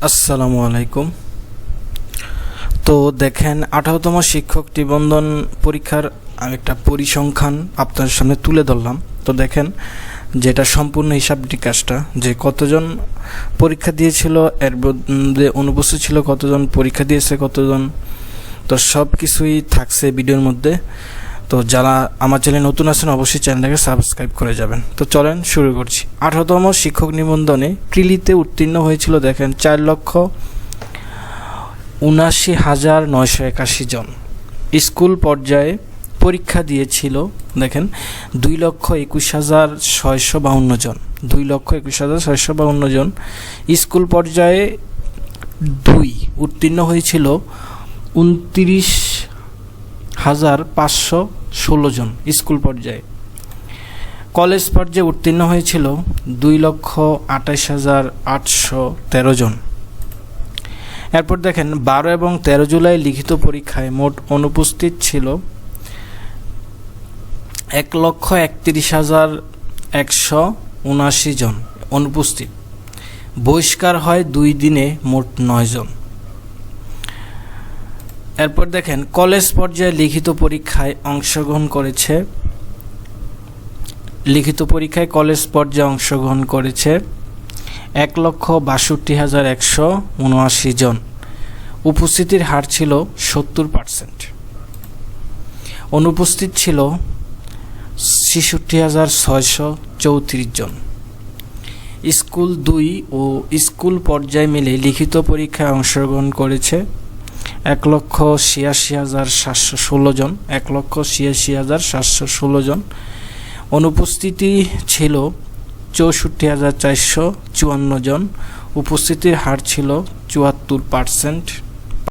আসসালামু আলাইকুম। তো দেখেন 18তম শিক্ষক নিবন্ধন পরীক্ষার আমি একটা পরিসংখ্যান আপনার সামনে তুলে ধরলাম। তো দেখেন যেটা সম্পূর্ণ হিসাব নিকাশটা যে কতজন পরীক্ষা দিয়েছিল, এর মধ্যে অনুপস্থিত ছিল কতজন, পরীক্ষা দিয়েছে কতজন, তো সব কিছুই থাকছে ভিডিওর মধ্যে। তো যারা আমার চ্যানেলে নতুন আছেন অবশ্যই চ্যানেলটাকে সাবস্ক্রাইব করে যাবেন। তো চলেন শুরু করছি। 18তম শিক্ষক নিবন্ধনে প্রিলিতে উত্তীর্ণ হয়েছিল দেখেন 4,79,981 জন। স্কুল পর্যায়ে পরীক্ষা দিয়েছিল দেখেন 2,21,652 জন। 2,21,652 জন। স্কুল পর্যায়ে উত্তীর্ণ হয়েছিল 29,516 জন স্কুল পর্যায়ে। কলেজ পর্যায়ে উত্তীর্ণ হয়েছিল 2,28,813 জন। এরপর দেখেন 12 এবং 13 জুলাই লিখিত পরীক্ষায় মোট অনুপস্থিত ছিল 1,31,179 জন অনুপস্থিত। বহিষ্কার হয় 2 দিনে মোট 9 জন। এরপর দেখেন কলেজ পর্যায়ে লিখিত পরীক্ষায় অংশগ্রহণ করেছে কলেজ পর্যায়ে অংশগ্রহণ করেছে 1,62,179 জন। উপস্থিতির হার ছিল 70%। অনুপস্থিত ছিল 66,634 জন। স্কুল 2 ও স্কুল পর্যায়ে মিলে লিখিত পরীক্ষায় অংশগ্রহণ করেছে 1,86,716 জন। 1,86,716 জন। অনুপস্থিতি ছিল 64,454 জন। উপস্থিতির হার ছিল 74%।